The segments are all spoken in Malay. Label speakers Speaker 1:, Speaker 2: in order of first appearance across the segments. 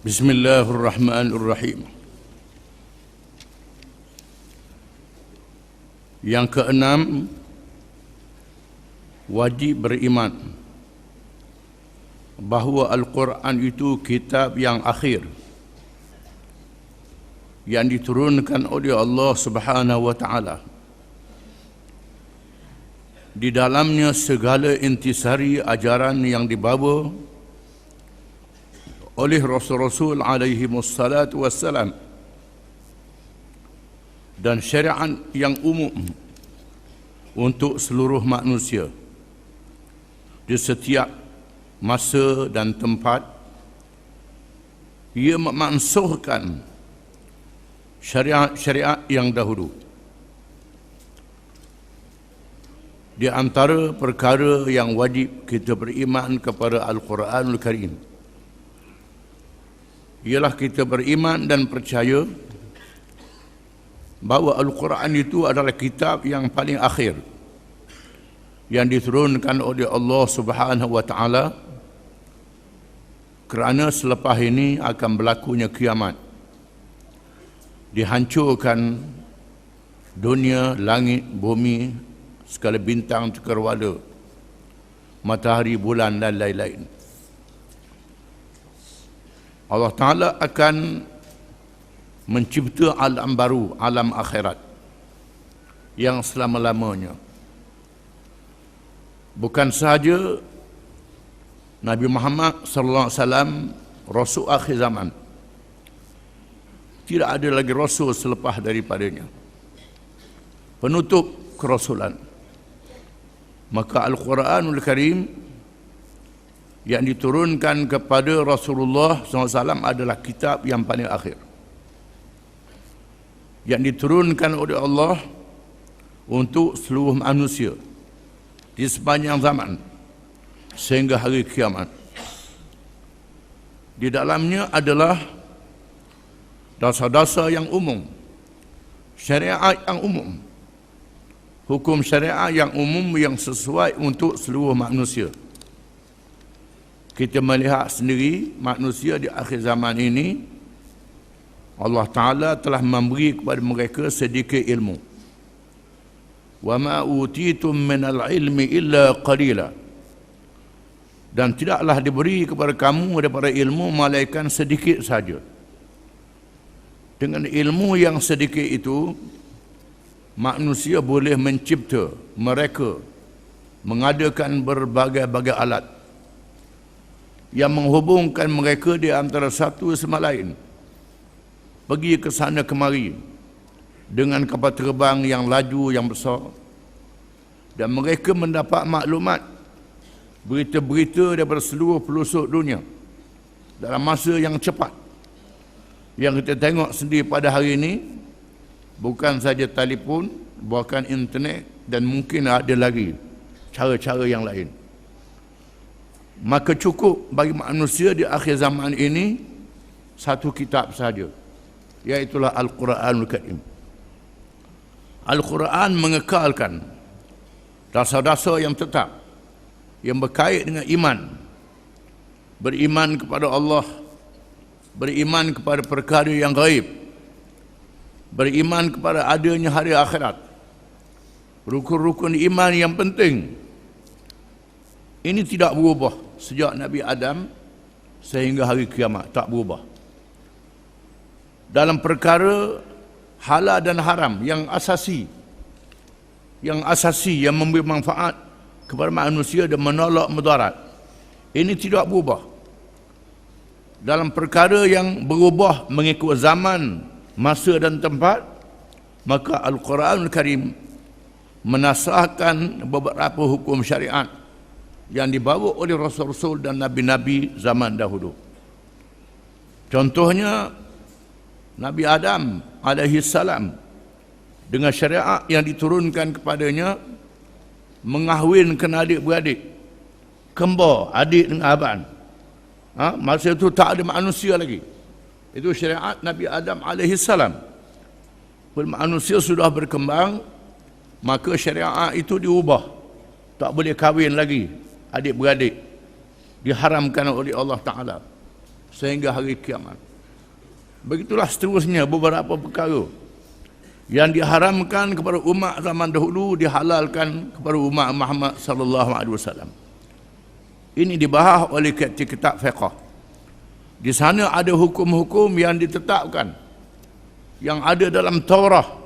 Speaker 1: Bismillahirrahmanirrahim. Yang keenam, wajib beriman bahawa Al-Quran itu kitab yang akhir yang diturunkan oleh Allah Subhanahu wa taala. Di dalamnya segala intisari ajaran yang dibawa oleh Rasul-Rasul alaihi wassalatu wassalam dan syariat yang umum untuk seluruh manusia di setiap masa dan tempat. Ia memansuhkan syariat-syariat yang dahulu. Di antara perkara yang wajib kita beriman kepada Al-Quranul Karim ialah kita beriman dan percaya bahawa Al-Quran itu adalah kitab yang paling akhir yang diturunkan oleh Allah Subhanahu wa taala, kerana selepas ini akan berlakunya kiamat, dihancurkan dunia, langit, bumi, segala bintang cakrawala, matahari, bulan dan lain-lain. Allah Ta'ala akan mencipta alam baru, alam akhirat yang selama-lamanya. Bukan sahaja Nabi Muhammad sallallahu alaihi wasallam rasul akhir zaman, tidak ada lagi rasul selepas daripadanya, penutup kerasulan. Maka Al-Quranul Karim yang diturunkan kepada Rasulullah SAW adalah kitab yang paling akhir, yang diturunkan oleh Allah untuk seluruh manusia di sepanjang zaman sehingga hari kiamat. Di dalamnya adalah dasar-dasar yang umum, syariat yang umum, hukum syariat yang umum yang sesuai untuk seluruh manusia. Kita melihat sendiri manusia di akhir zaman ini, Allah Ta'ala telah memberi kepada mereka sedikit ilmu. Wa ma utitum minal ilmi illa qalila. Dan tidaklah diberi kepada kamu daripada ilmu melainkan sedikit saja. Dengan ilmu yang sedikit itu, manusia boleh mencipta, mereka mengadakan berbagai-bagai alat yang menghubungkan mereka di antara satu sama lain, pergi ke sana kemari dengan kapal terbang yang laju, yang besar, dan mereka mendapat maklumat, berita-berita daripada seluruh pelosok dunia dalam masa yang cepat. Yang kita tengok sendiri pada hari ini, bukan saja telefon, bahkan internet, dan mungkin ada lagi cara-cara yang lain. Maka cukup bagi manusia di akhir zaman ini satu kitab saja, iaitulah Al-Quranul Karim. Al-Quran mengekalkan dasar-dasar yang tetap yang berkait dengan iman, beriman kepada Allah, beriman kepada perkara yang gaib, beriman kepada adanya hari akhirat, rukun-rukun iman yang penting. Ini tidak berubah sejak Nabi Adam sehingga hari kiamat, tak berubah. Dalam perkara halal dan haram yang asasi, yang memberi manfaat kepada manusia dan menolak mudarat, ini tidak berubah. Dalam perkara yang berubah mengikut zaman, masa dan tempat, maka Al-Quranul Karim menasahkan beberapa hukum syariat yang dibawa oleh Rasul-Rasul dan Nabi-Nabi zaman dahulu. Contohnya Nabi Adam alaihi salam dengan syariat yang diturunkan kepadanya, mengahwinkan adik-beradik, kembar, adik dengan abang. Masa itu tak ada manusia lagi. Itu syariat Nabi Adam alaihi salam. Bila manusia sudah berkembang, maka syariat itu diubah. Tak boleh kahwin lagi adik-beradik, diharamkan oleh Allah Ta'ala. sehingga hari kiamat. Begitulah seterusnya beberapa perkara yang diharamkan kepada umat zaman dahulu dihalalkan kepada umat Muhammad sallallahu alaihi wasallam. Ini dibahas oleh kitab fiqh. Di sana ada hukum-hukum yang ditetapkan, yang ada dalam Taurah,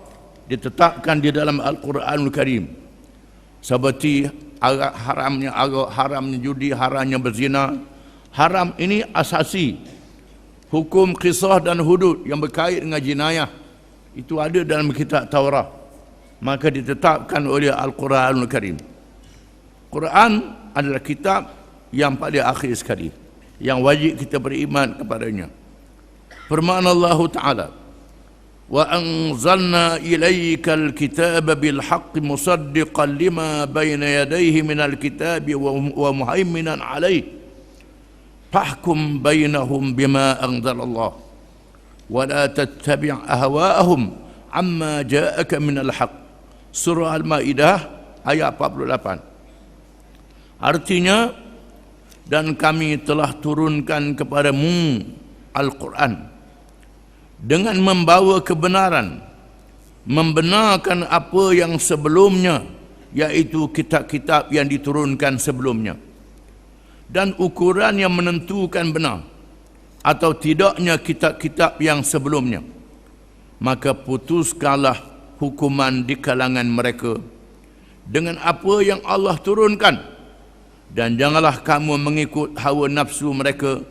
Speaker 1: ditetapkan di dalam Al-Quranul Karim. Seperti haramnya arak, haramnya judi, haramnya berzina. Haram ini asasi. Hukum qisas dan hudud yang berkait dengan jenayah itu ada dalam kitab Taurah, maka ditetapkan oleh Al-Quranul Karim. Quran adalah kitab yang paling akhir sekali, yang wajib kita beriman kepadanya. Firman Allah Ta'ala, wa anzalna ilaikal kitaba bil haqqi musaddiqan lima bayna yadayhi minal kitabi wa muhaiminan alaihi fahkum bainahum bima anzalallah wa la tattabi' ahwa'ahum amma ja'aka minal haqq. Surah Al-Maidah ayat 48. Artinya, dan kami telah turunkan kepadamu Al-Quran dengan membawa kebenaran, membenarkan apa yang sebelumnya, yaitu kitab-kitab yang diturunkan sebelumnya, dan ukuran yang menentukan benar atau tidaknya kitab-kitab yang sebelumnya. Maka putuskanlah hukuman di kalangan mereka dengan apa yang Allah turunkan, dan janganlah kamu mengikut hawa nafsu mereka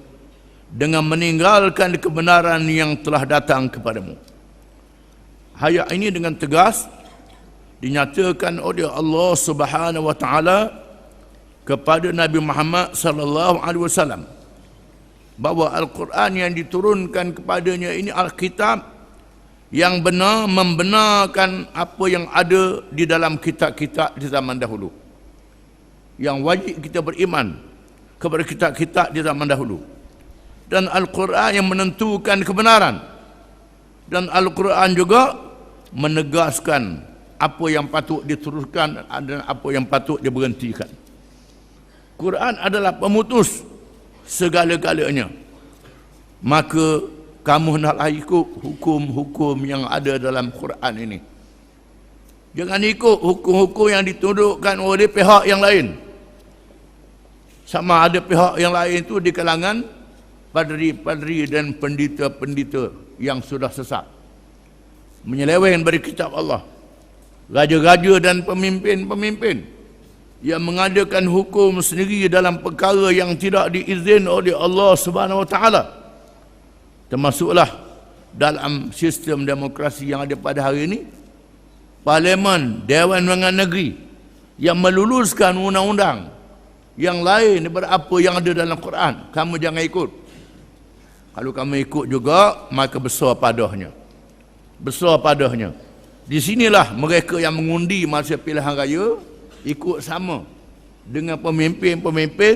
Speaker 1: dengan meninggalkan kebenaran yang telah datang kepadamu. Ayat ini dengan tegas dinyatakan oleh Allah Subhanahu wa taala kepada Nabi Muhammad sallallahu alaihi wasallam bahawa Al-Quran yang diturunkan kepadanya ini Alkitab yang benar, membenarkan apa yang ada di dalam kitab-kitab di zaman dahulu. Yang wajib kita beriman kepada kitab-kitab di zaman dahulu. Dan Al-Quran yang menentukan kebenaran. Dan Al-Quran juga menegaskan apa yang patut diteruskan dan apa yang patut diberhentikan. Quran adalah pemutus segala-galanya. Maka kamu naklah ikut hukum-hukum yang ada dalam Quran ini. Jangan ikut hukum-hukum yang ditundukkan oleh pihak yang lain. Sama ada pihak yang lain itu di kalangan padri-padri dan pendeta-pendeta yang sudah sesat, menyeleweng dari kitab Allah. Raja-raja dan pemimpin-pemimpin yang mengadakan hukum sendiri dalam perkara yang tidak diizin oleh Allah Subhanahu wa taala. Termasuklah dalam sistem demokrasi yang ada pada hari ini, Parlimen, Dewan Undangan Negeri yang meluluskan undang-undang yang lain daripada apa yang ada dalam Quran. Kamu jangan ikut. Kalau kamu ikut juga, maka besar padahnya. Besar padahnya. Di sinilah mereka yang mengundi masa pilihan raya ikut sama dengan pemimpin-pemimpin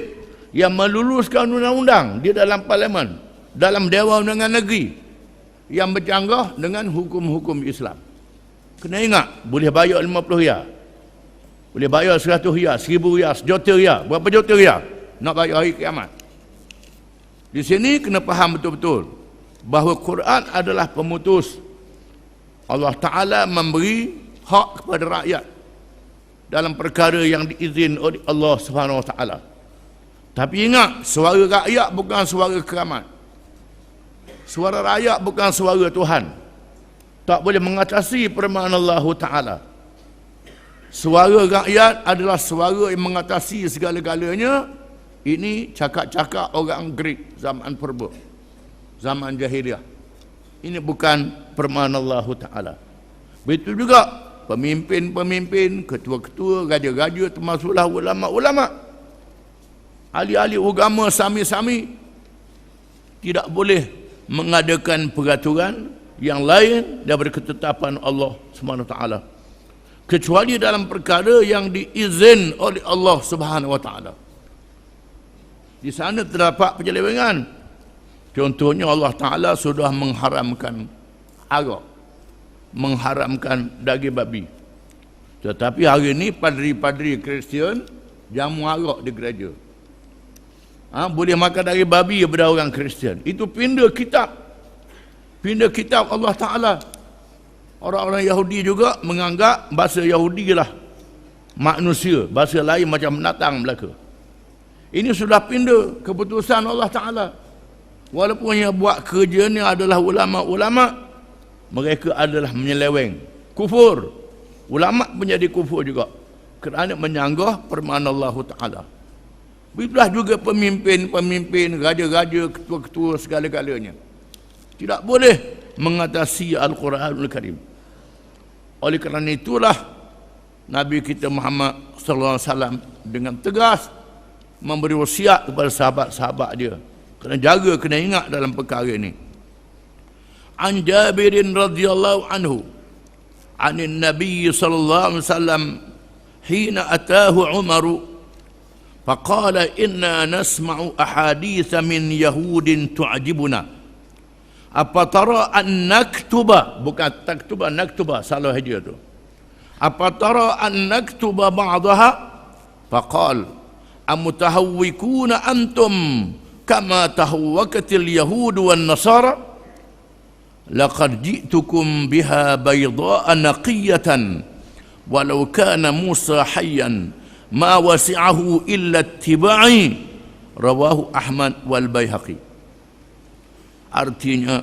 Speaker 1: yang meluluskan undang-undang di dalam Parlimen, dalam Dewan Undangan Negeri yang bercanggah dengan hukum-hukum Islam. Kena ingat, boleh bayar 50 riyal, boleh bayar 100 riyal, 1000 riyal, sejuta riyal, berapa juta riyal nak bayar hari kiamat. Di sini kena faham betul-betul bahawa Quran adalah pemutus. Allah Ta'ala memberi hak kepada rakyat dalam perkara yang diizin oleh Allah Subhanahu Wa Ta'ala. Tapi ingat, suara rakyat bukan suara keramat. Suara rakyat bukan suara Tuhan. Tak boleh mengatasi firman Allah Ta'ala. Suara rakyat adalah suara yang mengatasi segala-galanya. Ini cakap-cakap orang Greek zaman purba, zaman jahiliah. Ini bukan firman Allah Ta'ala. Begitu juga pemimpin-pemimpin, ketua-ketua, raja-raja, termasuklah ulama-ulama, ahli-ahli agama sami-sami tidak boleh mengadakan peraturan yang lain daripada ketetapan Allah Subhanahu Wa Taala, kecuali dalam perkara yang diizin oleh Allah Subhanahu Wa Taala. Di sana terdapat penyelewengan. Contohnya Allah Ta'ala sudah mengharamkan arak, mengharamkan daging babi. Tetapi hari ini padri-padri Kristian jamu arak di gereja. Boleh makan dari babi daripada orang Kristian. Itu pindah kitab. Pindah kitab Allah Ta'ala. Orang-orang Yahudi juga menganggap bahasa Yahudi lah manusia, bahasa lain macam binatang belaka. Ini sudah pindah keputusan Allah Ta'ala. Walaupun yang buat kerja ni adalah ulama-ulama, mereka adalah menyeleweng, kufur. Ulama pun jadi kufur juga kerana menyanggah firman Allah Ta'ala. Begitulah juga pemimpin-pemimpin, raja-raja, ketua-ketua segala-galanya tidak boleh mengatasi Al-Quranul Karim. Oleh kerana itulah Nabi kita Muhammad sallallahu alaihi wasallam dengan tegas memberi wasiat kepada sahabat-sahabat dia, kena jaga, kena ingat dalam perkara ini. An Jabirin radhiyallahu anhu anin Nabi sallallahu alaihi wasallam hina atahu Umaru faqala inna nasma'u ahaditha min yahudin tu'jibuna apa tara an naktuba, bukan taktuba, naktuba, salah dia tu. Apa tara an naktuba ba'daha faqal amutahawwikuna antum kama tahawwakatil yahud wan nasara laqad ji'tukum biha bayda'a naqiyatan walau kana Musa hayyan ma wasi'ahu illa ittiba'i, rawahu Ahmad wal Baihaqi. Artinya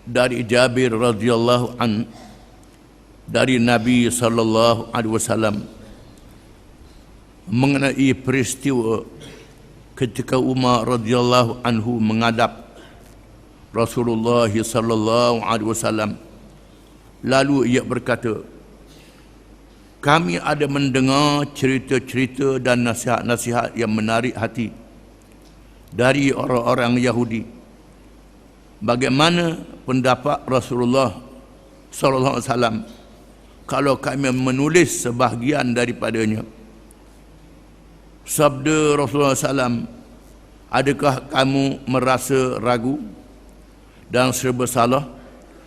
Speaker 1: dari Jabir radhiyallahu an dari Nabi sallallahu alaihi wasallam mengenai peristiwa ketika Umar radhiyallahu anhu menghadap Rasulullah sallallahu alaihi wasallam, lalu ia berkata, kami ada mendengar cerita-cerita dan nasihat-nasihat yang menarik hati dari orang-orang Yahudi. Bagaimana pendapat Rasulullah sallallahu alaihi wasallam kalau kami menulis sebahagian daripadanya? Sabda Rasulullah SAW, adakah kamu merasa ragu dan serba salah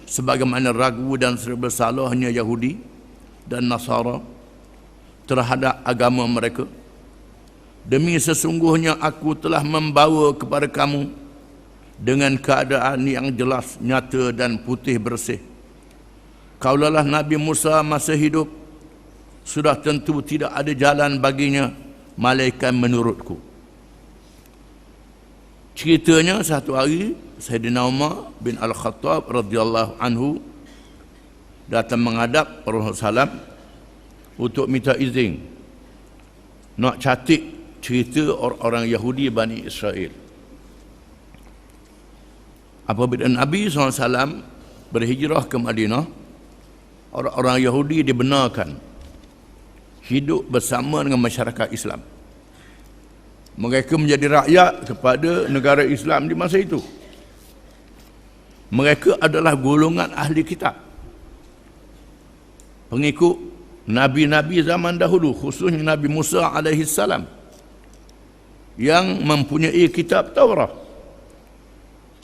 Speaker 1: sebagaimana ragu dan serba salahnya Yahudi dan Nasara terhadap agama mereka? Demi sesungguhnya aku telah membawa kepada kamu dengan keadaan yang jelas, nyata dan putih bersih. Kaulalah Nabi Musa masa hidup, sudah tentu tidak ada jalan baginya malaikat menurutku. Ceritanya satu hari Sayyidina Umar bin Al-Khattab radhiyallahu anhu datang menghadap Rasulullah SAW untuk minta izin nak catik cerita orang-orang Yahudi Bani Israel. Apabila Nabi SAW berhijrah ke Madinah, orang-orang Yahudi dibenarkan hidup bersama dengan masyarakat Islam. Mereka menjadi rakyat kepada negara Islam di masa itu. Mereka adalah golongan ahli kitab, pengikut Nabi-Nabi zaman dahulu, khususnya Nabi Musa alaihi salam yang mempunyai kitab Taurat.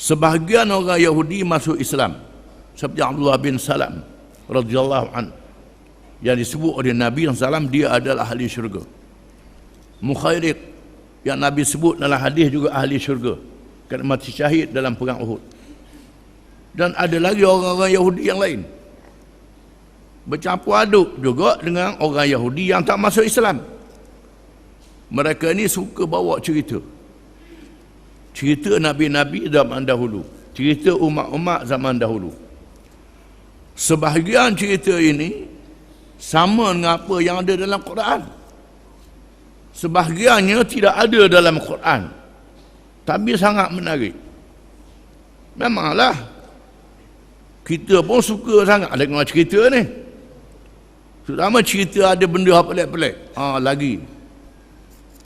Speaker 1: Sebahagian orang Yahudi masuk Islam seperti Abdullah bin Salam radhiyallahu anhu yang disebut oleh Nabi SAW dia adalah ahli syurga. Mukhairik yang Nabi sebut dalam hadis juga ahli syurga kerana mati syahid dalam perang Uhud. Dan ada lagi orang-orang Yahudi yang lain bercampur aduk juga dengan orang Yahudi yang tak masuk Islam. Mereka ni suka bawa cerita Nabi-Nabi zaman dahulu, cerita umat-umat zaman dahulu. Sebahagian cerita ini sama dengan apa yang ada dalam Quran. Sebahagiannya tidak ada dalam Quran, tapi sangat menarik. Memanglah kita pun suka sangat dengar cerita ni. Terutama cerita ada benda pelik-pelik. Lagi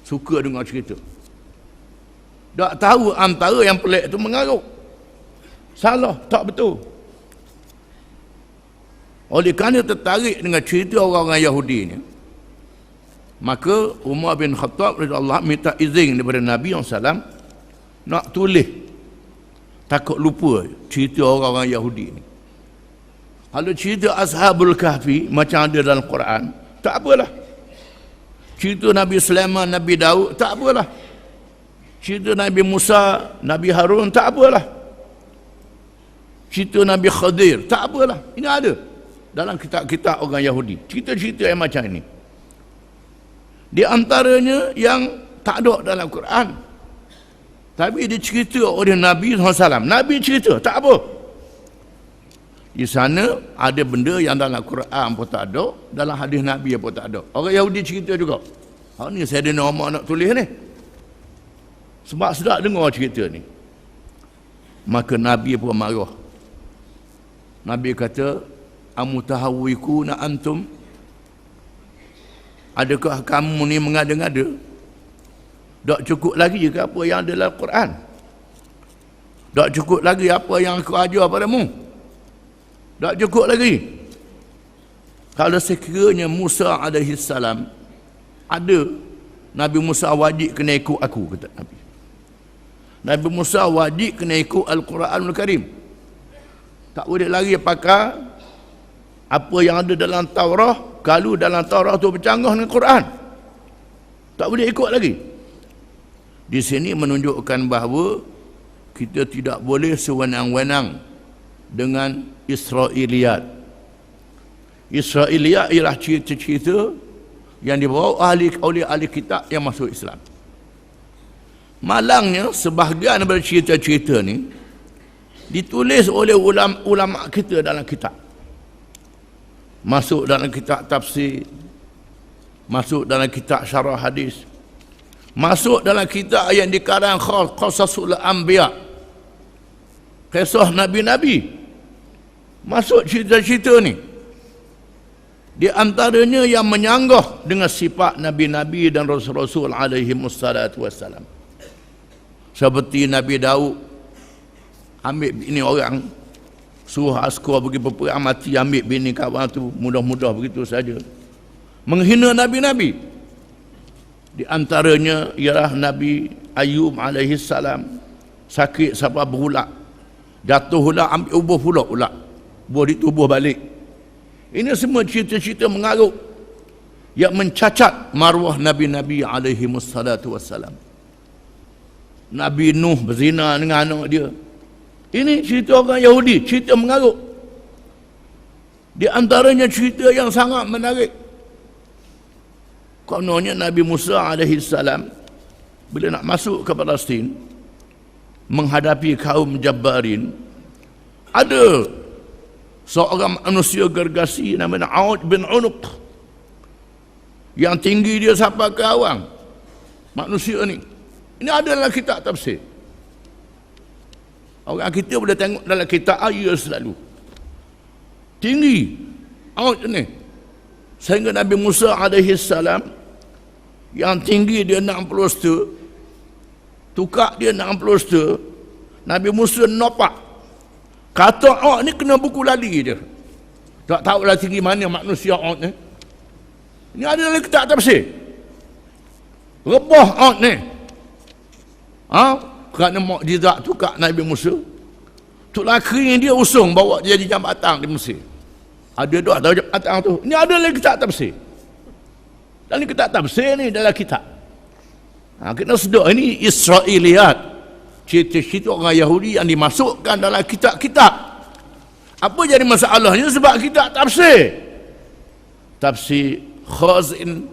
Speaker 1: suka dengar cerita. Tak tahu antara yang pelik tu mengarut, salah, tak betul. Oleh kerana tertarik dengan cerita orang-orang Yahudi ni, maka Umar bin Khattab radhiyallahu anhu minta izin daripada Nabi SAW nak tulis, takut lupa cerita orang-orang Yahudi ni. Kalau cerita Ashabul Kahfi macam ada dalam Quran, tak apalah. Cerita Nabi Sulaiman, Nabi Daud, tak apalah. Cerita Nabi Musa, Nabi Harun, tak apalah. Cerita Nabi Khadir, tak apalah. Ini ada dalam kitab-kitab orang Yahudi. Cerita-cerita yang macam ini. Di antaranya yang tak ada dalam Quran. Tapi dia cerita oleh Nabi SAW. Nabi cerita, tak apa. Di sana ada benda yang dalam Quran pun tak ada, dalam hadis Nabi pun tak ada. Orang Yahudi cerita juga. Ni saya ada nama nak tulis ni. Sebab sedap dengar cerita ni. Maka Nabi pun marah. Nabi kata, amutahawwikuna antum? Adakah kamu ni mengada-ngada? Tak cukup lagi ke apa yang ada dalam Quran? Tak cukup lagi apa yang aku ajar padamu? Tak cukup lagi. Kalau sekiranya Musa alaihi salam ada, Nabi Musa wajib kena ikut aku, kata Nabi. Nabi Musa wajib kena ikut Al-Quranul Karim. Tak boleh lagi pakai apa yang ada dalam Taurah, kalau dalam Taurah tu bercanggah dengan Quran. Tak boleh ikut lagi. Di sini menunjukkan bahawa kita tidak boleh sewenang-wenang dengan Israiliyat. Israiliyat ialah cerita-cerita yang dibawa oleh ahli kitab yang masuk Islam. Malangnya sebahagian daripada cerita-cerita ni ditulis oleh ulama kita dalam kitab. Masuk dalam kitab tafsir, masuk dalam kitab syarah hadis, masuk dalam kitab yang dikarang Qasasul Anbiya, kisah Nabi-Nabi. Masuk cerita-cerita ni. Di antaranya yang menyanggah dengan sifat Nabi-Nabi dan Rasul-Rasul alaihi wassalatu wassalam. Seperti Nabi Daud ambil bini orang, suruh askar pergi berperang, mati, ambil bini kawan tu, mudah-mudah begitu saja. Menghina Nabi-Nabi. Di antaranya ialah Nabi Ayub alaihi salam, sakit sampai berulak, jatuh ulak, ambil ubuh pula ulak, buah ditubuh balik. Ini semua cerita-cerita mengarut yang mencacat maruah Nabi-Nabi alaihi wassalatu wassalam. Nabi Nuh berzina dengan anak dia. Ini cerita orang Yahudi, cerita mengarut. Di antaranya cerita yang sangat menarik. Kononnya Nabi Musa alaihi salam bila nak masuk ke Palestin menghadapi kaum Jabbarin, ada seorang manusia gergasi namanya Aud bin Unuq yang tinggi dia sampai ke awang. Manusia ni, ini ada dalam kitab tafsir. Orang kita boleh tengok dalam kitab ayat selalu. Tinggi Aud ni. Sehingga Nabi Musa alaihi salam yang tinggi dia 60 seter, tukar dia 60 seter, Nabi Musa nopak. Kata Aud ni kena buku lali dia. Tak tahulah tinggi mana manusia Aud ni. Ini ada dalam kitab tafsir. Rebah Aud ni. Kerana mukjizat tukar Nabi Musa. Tuk laki dia usung bawa dia jadi jambatan di Mesir. Ada doa tahu jambatan tu. Ini ada dalam kitab tafsir. Dalam kitab tafsir ni dalam kitab. Kita sedar ini Israiliyat. Cerita-cerita orang Yahudi yang dimasukkan dalam kitab-kitab. Apa jadi masalahnya? Sebab kitab tafsir. Tafsir Khazin,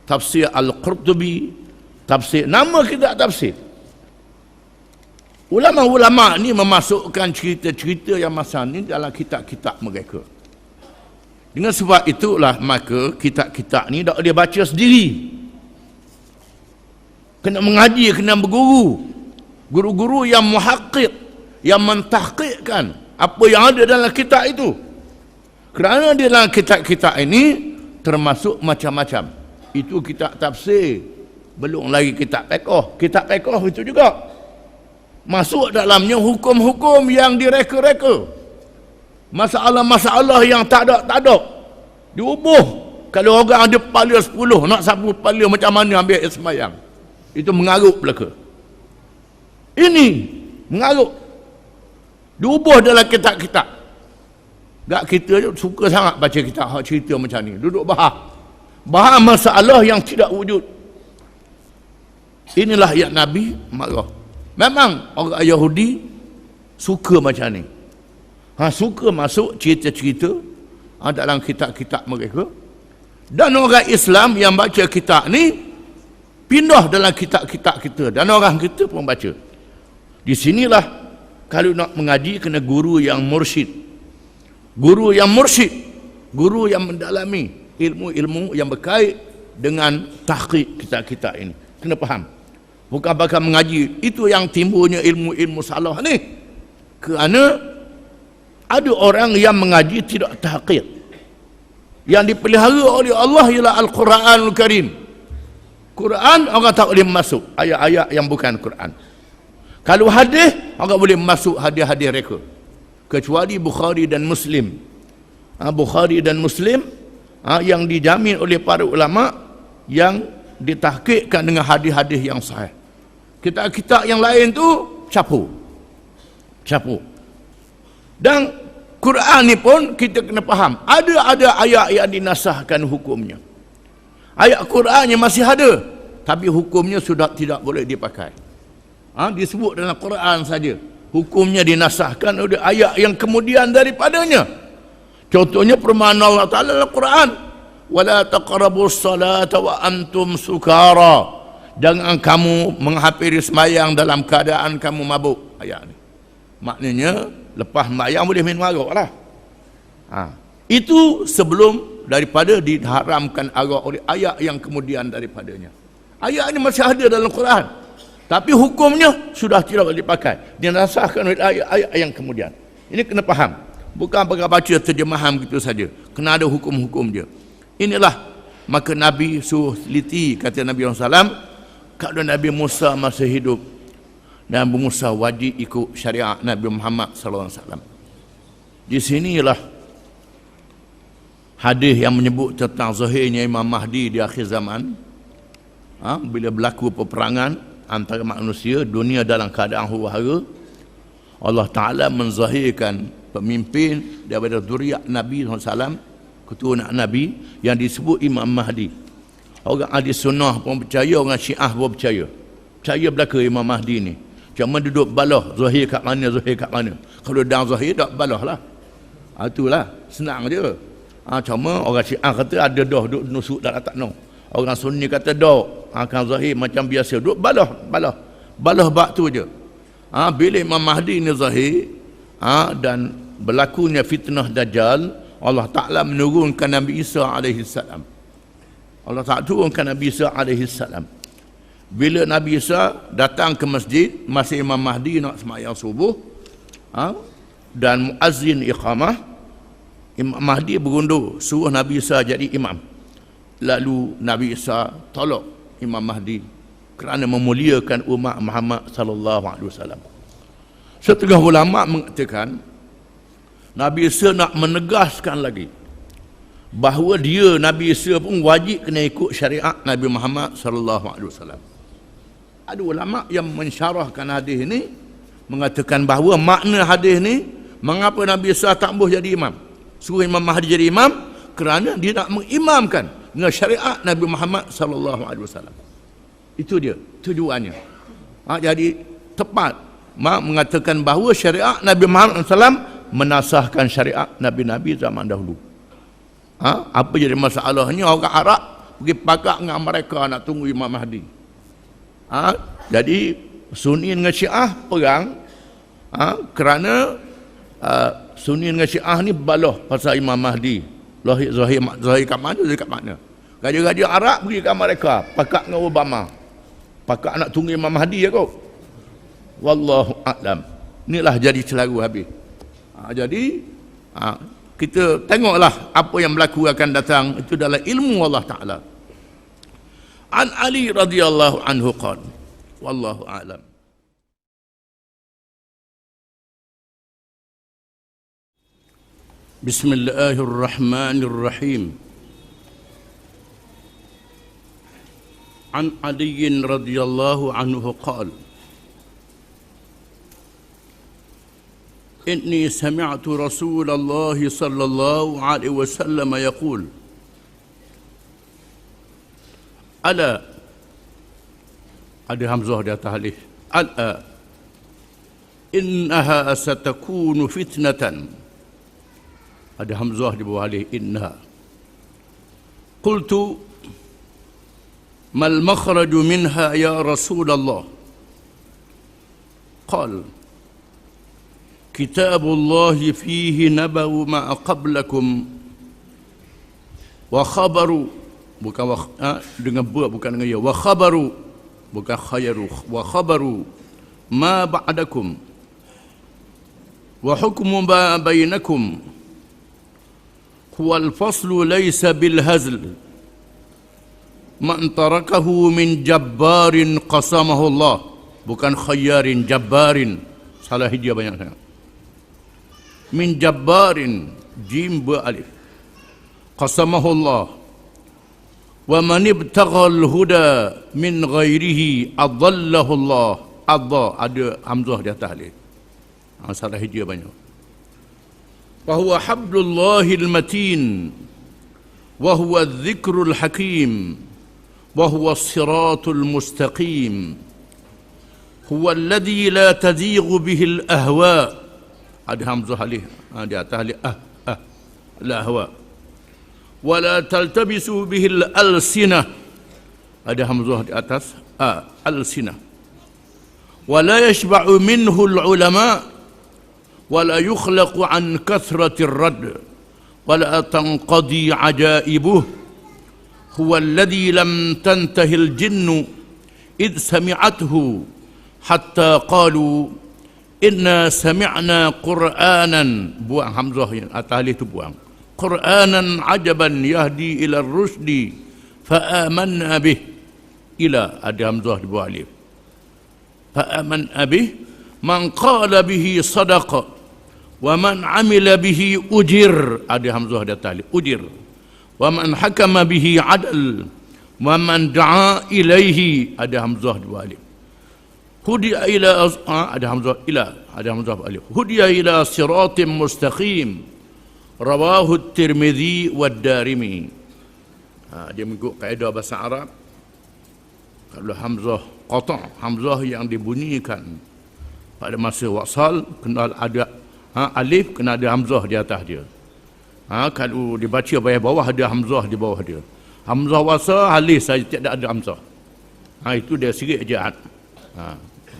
Speaker 1: tafsir Al-Qurtubi, tafsir, nama kitab tafsir. Ulama-ulama ni memasukkan cerita-cerita yang masa ni dalam kitab-kitab mereka. Dengan sebab itulah maka kitab-kitab ni tak dia baca sendiri. Kena mengaji, kena berguru. Guru-guru yang muhaqqiq, yang mentahqiqkan apa yang ada dalam kitab itu. Kerana di dalam kitab-kitab ini termasuk macam-macam. Itu kitab tafsir. Belum lagi kitab fiqh. Kitab fiqh itu juga masuk dalamnya hukum-hukum yang direka-reka. Masalah-masalah yang tak ada. Diubuh. Kalau orang ada kepala 10, nak sapu kepala macam mana ambil sembahyang. Itu mengarut belaka. Ini mengarut. Diubah dalam kitab-kitab. Tak, kita suka sangat baca kitab cerita macam ni. Duduk bahas masalah yang tidak wujud. Inilah ayat Nabi marah. Memang orang Yahudi suka macam ni. Suka masuk cerita-cerita dalam kitab-kitab mereka. Dan orang Islam yang baca kitab ni pindah dalam kitab-kitab kita, dan orang kita pun baca. Di sinilah kalau nak mengaji kena guru yang mursyid. Guru yang mursyid, guru yang mendalami ilmu-ilmu yang berkait dengan tahqiq kitab-kitab ini. Kena faham. Bukan bakal mengaji itu yang timbulnya ilmu-ilmu salah ni. Kerana ada orang yang mengaji tidak tahqiq. Yang dipelihara oleh Allah ialah Al-Quranul Karim. Quran orang tak boleh masuk ayat-ayat yang bukan Quran. Kalau hadis orang boleh masuk hadis-hadis mereka. Kecuali Bukhari dan Muslim. Bukhari dan Muslim yang dijamin oleh para ulama yang ditahqiqkan dengan hadis-hadis yang sahih. Kitab-kitab yang lain tu capu. Dan Quran ni pun kita kena faham. Ada ayat yang dinasahkan hukumnya. Ayat Quran yang masih ada, tapi hukumnya sudah tidak boleh dipakai. Disebut dalam Quran saja. Hukumnya dinasahkan oleh ayat yang kemudian daripadanya. Contohnya firman Allah Ta'ala dalam Quran. وَلَا تَقْرَبُوا الصَّلَاةَ وَأَنْتُمْ سُكَارَى. Jangan kamu menghampiri sembahyang dalam keadaan kamu mabuk. Ayat ni. Maknanya, lepas sembahyang boleh minum arak lah. Itu sebelum daripada diharamkan arak oleh ayat yang kemudian daripadanya. Ayat ini masih ada dalam Quran. Tapi hukumnya sudah tidak boleh dipakai. Dinasahkan oleh ayat-ayat yang kemudian. Ini kena faham. Bukan baca terjemahan begitu saja. Kena ada hukum-hukum dia. Inilah maka Nabi suruh teliti, kata Nabi SAW, kalau Nabi Musa masih hidup, Nabi Musa wajib ikut syariat Nabi Muhammad SAW. Di sinilah hadis yang menyebut tentang zahirnya Imam Mahdi di akhir zaman. Bila berlaku peperangan antara manusia, dunia dalam keadaan huru-hara, Allah Ta'ala menzahirkan pemimpin daripada zuriat Nabi SAW, keturunan Nabi yang disebut Imam Mahdi. Orang ahli sunnah pun percaya, orang Syiah pun percaya. Percaya belaka Imam Mahdi ni. Cuma duduk balah zahir kat mana, zahir kat mana. Kalau dah zahir tak balah lah. Itulah, senang je. Cuma orang Syiah kata ada dah duduk nusuk dalam tak no. Orang Sunni kata dah akan zahir macam biasa. Duduk balah bak tu je. Bila Imam Mahdi ni zahir, dan berlakunya fitnah Dajjal, Allah Ta'ala menurunkan Nabi Isa AS. Allah Ta'ala turunkan Nabi Isa AS. Bila Nabi Isa datang ke masjid, masih Imam Mahdi nak sembahyang subuh, dan muazzin iqamah, Imam Mahdi berundur suruh Nabi Isa jadi imam. Lalu Nabi Isa tolak Imam Mahdi kerana memuliakan umat Muhammad sallallahu alaihi wasallam. Setengah ulama mengatakan Nabi Isa nak menegaskan lagi bahawa dia Nabi Isa pun wajib kena ikut syariat Nabi Muhammad sallallahu alaihi wasallam. Ada ulama yang mensyarahkan hadis ini mengatakan bahawa makna hadis ni, mengapa Nabi Isa tak boleh jadi imam, suruh Imam Mahdi jadi imam, kerana dia nak mengimamkan dengan syariat Nabi Muhammad sallallahu alaihi wasallam. Itu dia tujuannya. Jadi tepat mengatakan bahawa syariat Nabi Muhammad SAW menasahkan syariat Nabi-Nabi zaman dahulu. Apa jadi masalahnya orang Arab pergi pakak dengan mereka nak tunggu Imam Mahdi. Jadi Sunni dengan Syiah perang, kerana Sunni dengan Syiah ni balah pasal Imam Mahdi. Zahir kat mana, zahir kat mana. Raja-raja Arab pergi ke mereka pakak dengan Obama. Pakak nak tunggu Imam Mahdi ya kau. Wallahu a'lam. Inilah jadi celaru habis. Jadi kita tengoklah apa yang berlaku akan datang itu dalam ilmu Allah Ta'ala. An Ali radhiyallahu anhu qala, wallahu a'lam. Bismillahirrahmanirrahim. An Ali radhiyallahu anhu qala, إني سمعت رسول الله صلى الله عليه وسلم يقول ألا Ada hamzah di atas alif. Innaha satakunu fitnatan. Ada hamzah di bawah alif. Innaha. Qultu mal makhraju minha ya Rasulullah. Qal Kitabullahi fihi nabau ma qablakum wa khabaru, bukan dengan buat, bukan dengan ya, wa khabaru, bukan khayaru, wa khabaru ma ba'dakum wa hukmu ma bainakum huwal faslu laysa bil hazl man tarakahu min jabbarin qasamahu Allah, bukan khayarin, jabbarin, salah hijau banyak sangat. Min jabbarin, jim ba alif, qasamahu Allah. Wa man ibtaghal huda min ghairihi adallahu Allah. Adha, ada hamzah di atas alif. Salah hijau banyak. Wa huwa hablullahil matin wa huwa adh-dhikrul hakim wa huwa as-siratul mustaqim. Huwa alladhi la tazighu bihi al-ahwa. Ada hamzah alif di atas alif al-ahwa. Wa la taltabisu bihi al-alsinah. Ada hamzah di atas al-sinah. Wa la yashba'u minhu al-ulama wa la yukhlaqu an kathrati ar-rad wa la tanqadi ajaibuh. Huwa alladhi lam tantahi al-jinnu idh sami'athu hatta qalu inna sami'na Qur'anan, buang hamzah yang atas alif itu buang, Qur'anan ajaban yahdi ila rusdi fa amanna bih. Ila, ada hamzah di bawah alif. Fa amanna bih man qala bihi sadaqa wa man amila bihi ujir. Ada hamzah di atas alif, ujir. Wa man hakama bihi adal wa man da'a ilaihi. Ada hamzah di bawah alif. Hudiya ila, ada hamzah ila, ada hamzah alif. Hudiya ila siratim mustaqim. Rawahu Tirmidzi wa Darimi. Dia mengikut kaedah bahasa Arab. Kalau hamzah qata', hamzah yang dibunyikan pada masa wasal, kena ada alif, kena ada hamzah di atas dia. Kalau dibaca bawah ada hamzah di bawah dia. Hamzah wasal, alif saja, tidak ada hamzah. Itu dia sikit je.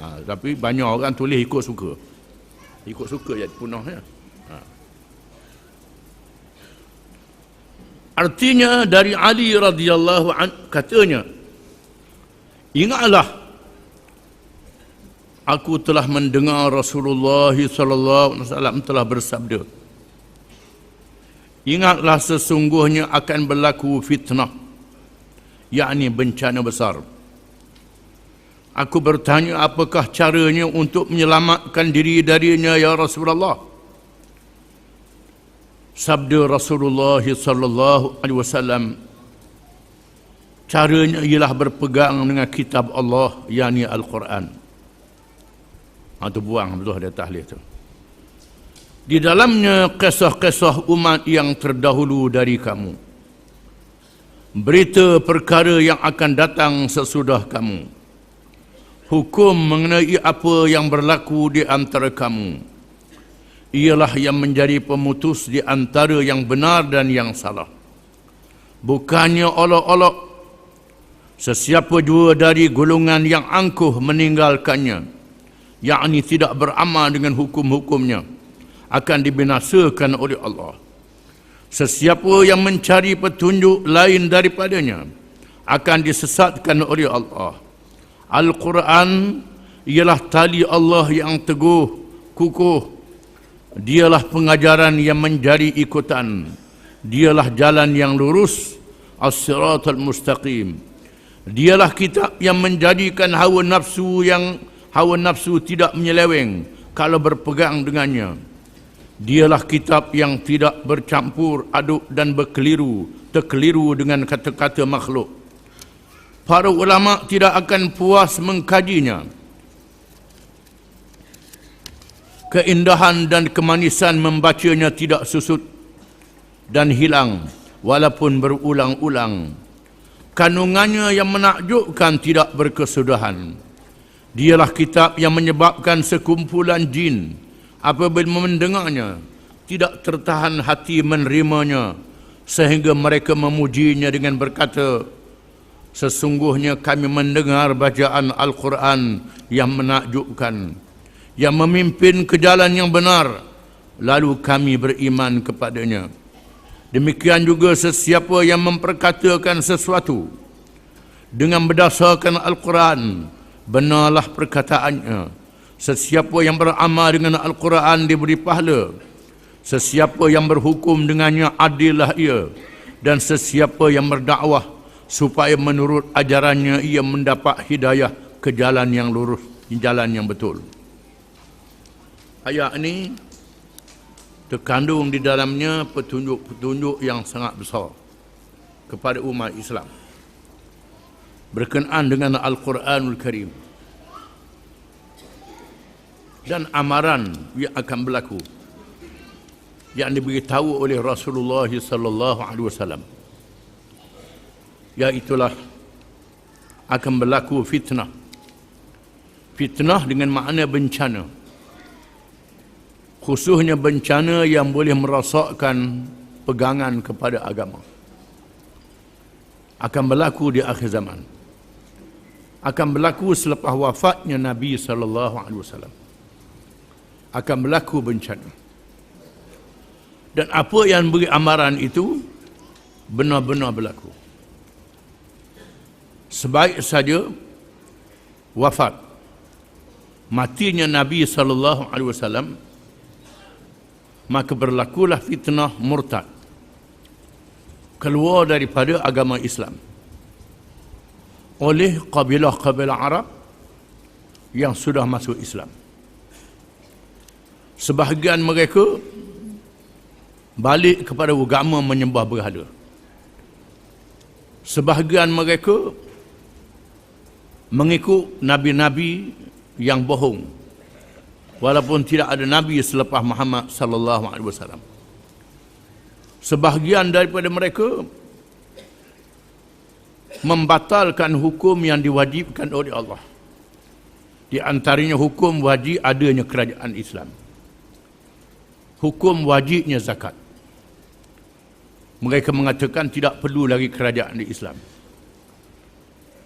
Speaker 1: Tapi banyak orang tulis ikut suka. Ikut suka jadi punah ya. Artinya dari Ali radhiyallahu anhu katanya, ingatlah aku telah mendengar Rasulullah sallallahu alaihi wasallam telah bersabda, ingatlah sesungguhnya akan berlaku fitnah, yakni bencana besar. Aku bertanya, apakah caranya untuk menyelamatkan diri darinya ya Rasulullah? Sabda Rasulullah sallallahu alaihi wasallam, caranya ialah berpegang dengan kitab Allah, yakni Al-Quran. Itu buang hamzah di atas alif itu. Di dalamnya kisah-kisah umat yang terdahulu dari kamu, berita perkara yang akan datang sesudah kamu, hukum mengenai apa yang berlaku di antara kamu, ialah yang menjadi pemutus di antara yang benar dan yang salah. Bukannya olok-olok sesiapa jua dari golongan yang angkuh meninggalkannya, yakni tidak beramal dengan hukum-hukumnya, akan dibinasakan oleh Allah. Sesiapa yang mencari petunjuk lain daripadanya akan disesatkan oleh Allah. Al-Quran ialah tali Allah yang teguh, kukuh. Dialah pengajaran yang menjadi ikutan. Dialah jalan yang lurus, as-siratal mustaqim. Dialah kitab yang menjadikan hawa nafsu tidak menyeleweng kalau berpegang dengannya. Dialah kitab yang tidak bercampur aduk dan terkeliru dengan kata-kata makhluk. Para ulama tidak akan puas mengkajinya. Keindahan dan kemanisan membacanya tidak susut dan hilang walaupun berulang-ulang. Kandungannya yang menakjubkan tidak berkesudahan. Dialah kitab yang menyebabkan sekumpulan jin apabila mendengarnya tidak tertahan hati menerimanya, sehingga mereka memujinya dengan berkata, sesungguhnya kami mendengar bacaan Al-Quran yang menakjubkan, yang memimpin ke jalan yang benar, lalu kami beriman kepadanya. Demikian juga sesiapa yang memperkatakan sesuatu dengan berdasarkan Al-Quran, benarlah perkataannya. Sesiapa yang beramal dengan Al-Quran diberi pahala. Sesiapa yang berhukum dengannya adillah ia. Dan sesiapa yang berdakwah supaya menurut ajarannya ia mendapat hidayah ke jalan yang lurus, jalan yang betul. Ayat ini terkandung di dalamnya petunjuk-petunjuk yang sangat besar kepada umat Islam berkenaan dengan Al-Quranul Karim dan amaran yang akan berlaku yang diberitahu oleh Rasulullah sallallahu alaihi wasallam, iaitulah akan berlaku fitnah. Fitnah dengan makna bencana, khususnya bencana yang boleh merosakkan pegangan kepada agama. Akan berlaku di akhir zaman. Akan berlaku selepas wafatnya Nabi sallallahu alaihi wasallam. Akan berlaku bencana. Dan apa yang beri amaran itu benar-benar berlaku. Sebaik saja wafat, matinya Nabi sallallahu alaihi wasallam, maka berlakulah fitnah murtad, keluar daripada agama Islam oleh kabilah-kabilah Arab yang sudah masuk Islam. Sebahagian mereka balik kepada agama menyembah berhala. Sebahagian mereka mengikut nabi-nabi yang bohong, walaupun tidak ada nabi selepas Muhammad sallallahu alaihi wasallam. Sebahagian daripada mereka membatalkan hukum yang diwajibkan oleh Allah. Di antaranya hukum wajib adanya kerajaan Islam, hukum wajibnya zakat. Mereka mengatakan tidak perlu lagi kerajaan di Islam.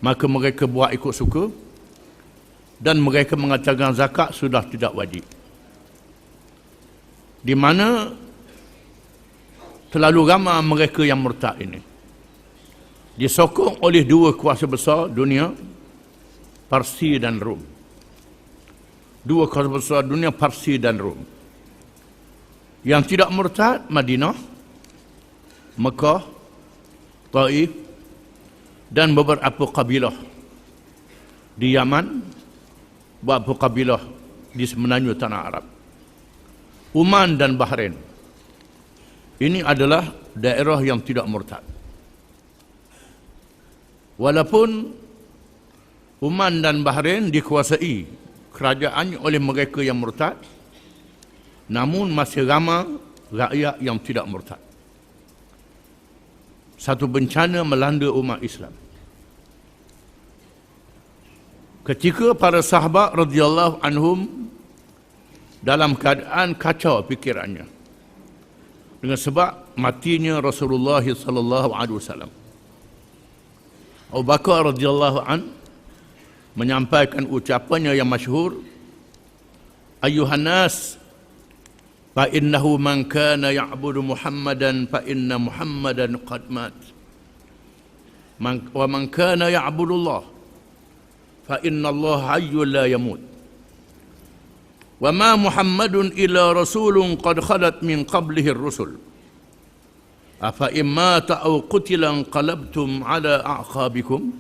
Speaker 1: Maka mereka buat ikut suka, dan mereka mengatakan zakat sudah tidak wajib. Di mana terlalu ramai mereka yang murtad ini disokong oleh dua kuasa besar dunia, Parsi dan Rom. Dua kuasa besar dunia, Parsi dan Rom. Yang tidak murtad, Madinah, Mekah, Taif, dan beberapa kabilah di Yaman, beberapa kabilah di semenanjung tanah Arab, Oman dan Bahrain. Ini adalah daerah yang tidak murtad. Walaupun Oman dan Bahrain dikuasai kerajaan oleh mereka yang murtad, namun masih ramai rakyat yang tidak murtad. Satu bencana melanda umat Islam. Ketika para sahabat radhiyallahu anhum dalam keadaan kacau fikirannya dengan sebab matinya Rasulullah sallallahu alaihi wasallam, Abu Bakar radhiyallahu an menyampaikan ucapannya yang masyhur, ayuhan nas fa innahu man kana ya'budu Muhammadan fa inna Muhammadan qad mat wa man kana ya'budu Allah fa inna Allah hayyun la yamut wa ma Muhammadun illa rasulun qad khalat min qablihi ar-rusul afa imma ta'aw qutilan qalabtum ala a'qabikum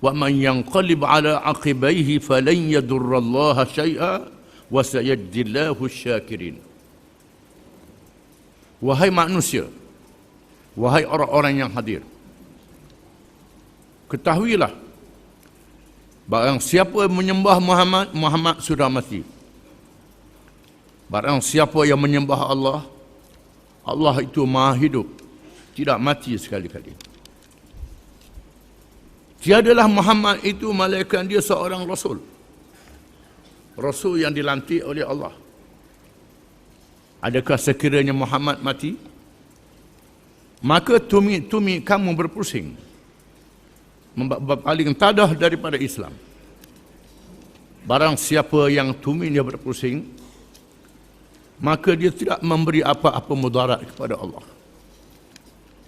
Speaker 1: wa man yanqalib ala aqibaihi falan yadurrallaha syai'a wa sayajzillahu syakirin. Wahai manusia, wahai orang-orang yang hadir, ketahuilah barang siapa yang menyembah Muhammad, Muhammad sudah mati. Barang siapa yang menyembah Allah, Allah itu maha hidup, tidak mati sekali-kali. Tiadalah Muhammad itu melainkan dia seorang Rasul. Rasul yang dilantik oleh Allah. Adakah sekiranya Muhammad mati, maka tumi kamu berpusing, paling tadah daripada Islam. Barang siapa yang tuminya berpusing, maka dia tidak memberi apa-apa mudarat kepada Allah.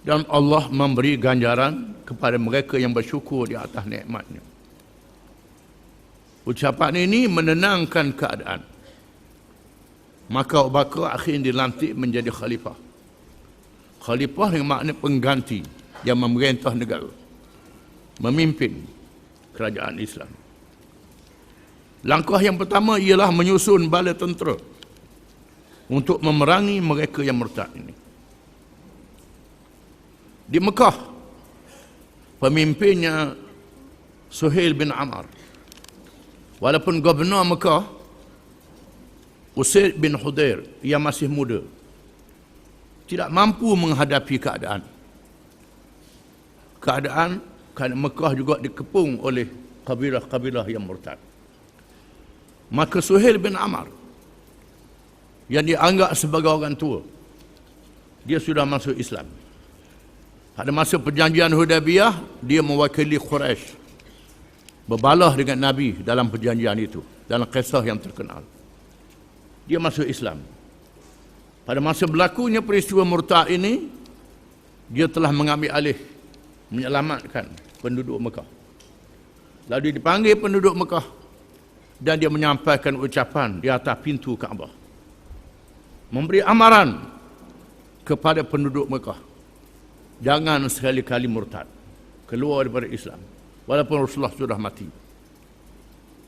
Speaker 1: Dan Allah memberi ganjaran kepada mereka yang bersyukur di atas nikmatnya. Ucapan ini menenangkan keadaan. Maka Abu Bakar akhirnya dilantik menjadi khalifah. Khalifah yang makna pengganti yang memerintah negara, memimpin kerajaan Islam. Langkah yang pertama ialah menyusun bala tentera untuk memerangi mereka yang murtad ini. Di Mekah, pemimpinnya Suhail bin Amr. Walaupun gubernur Mekah, Usaid bin Hudair, yang masih muda, tidak mampu menghadapi keadaan. Kerana Mekah juga dikepung oleh kabilah-kabilah yang murtad. Maka Suhail bin Amr, yang dianggap sebagai orang tua, dia sudah masuk Islam. Pada masa perjanjian Hudaybiyah, dia mewakili Quraisy berbalah dengan Nabi dalam perjanjian itu, dalam kisah yang terkenal. Dia masuk Islam. Pada masa berlakunya peristiwa murtad ini, dia telah mengambil alih, menyelamatkan penduduk Mekah. Lalu dipanggil penduduk Mekah dan dia menyampaikan ucapan di atas pintu Kaabah, memberi amaran kepada penduduk Mekah, jangan sekali-kali murtad, keluar daripada Islam, walaupun Rasulullah sudah mati.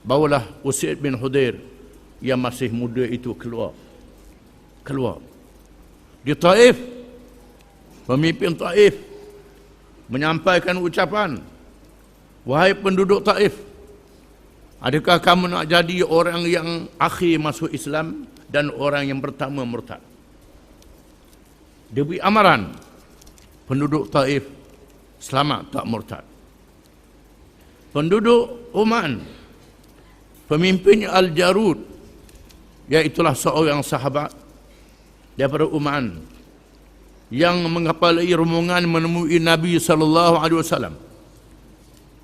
Speaker 1: Bawalah Usaid bin Hudair yang masih muda itu keluar. Di Taif, pemimpin Taif menyampaikan ucapan, wahai penduduk Taif, adakah kamu nak jadi orang yang akhir masuk Islam dan orang yang pertama murtad? Dia beri amaran, penduduk Taif selamat tak murtad. Penduduk Oman, pemimpinnya Al-Jarud, iaitulah seorang sahabat daripada Oman yang mengepalai rombongan menemui Nabi SAW.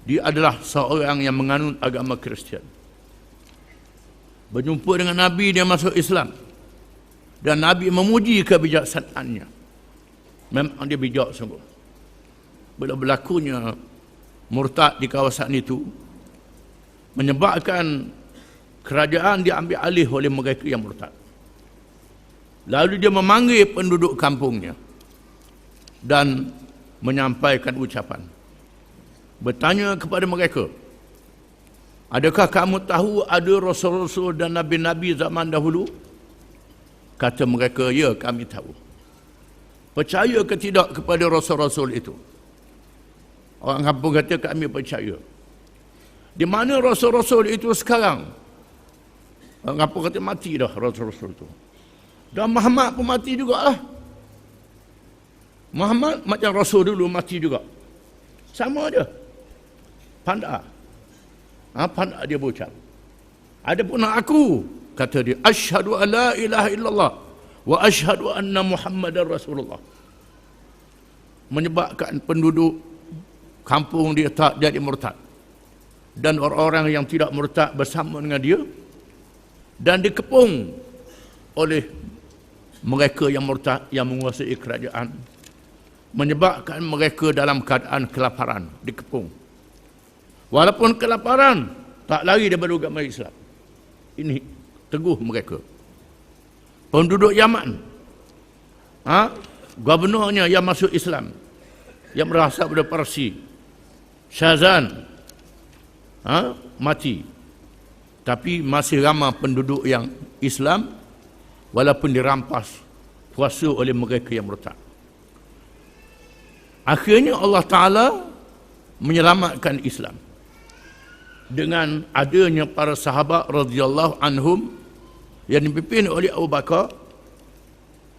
Speaker 1: Dia adalah seorang yang menganut agama Kristian. Berjumpa dengan Nabi, dia masuk Islam. Dan Nabi memuji kebijaksanaannya. Memang dia bijak sungguh. Bila berlakunya murtad di kawasan itu, menyebabkan kerajaan diambil alih oleh mereka yang murtad. Lalu dia memanggil penduduk kampungnya dan menyampaikan ucapan. Bertanya kepada mereka, adakah kamu tahu ada rasul-rasul dan nabi-nabi zaman dahulu? Kata mereka, ya, kami tahu. Percaya ke tidak kepada rasul-rasul itu? Orang kampung kata, kami percaya. Di mana rasul-rasul itu sekarang? Orang kampung kata, mati dah rasul-rasul itu. Dan Muhammad pun mati juga lah. Muhammad macam rasul dulu mati juga. Sama dia. Pandai. Pandai dia berucap. Adapun aku, kata dia, asyhadu an la ilaha illallah wa asyhadu anna Muhammadar Rasulullah. Menyebabkan penduduk kampung dia tak jadi murtad. Dan orang-orang yang tidak murtad bersama dengan dia dan dikepung oleh mereka yang murtad yang menguasai kerajaan, menyebabkan mereka dalam keadaan kelaparan, dikepung. Walaupun kelaparan, tak lari daripada agama Islam. Ini teguh mereka. Penduduk Yaman, gubernurnya yang masuk Islam, yang berasal dari Parsi, Shazan, mati. Tapi masih ramai penduduk yang Islam, walaupun dirampas kuasa oleh mereka yang murtad. Akhirnya Allah Ta'ala menyelamatkan Islam dengan adanya para sahabat radhiyallahu anhum yang dipimpin oleh Abu Bakar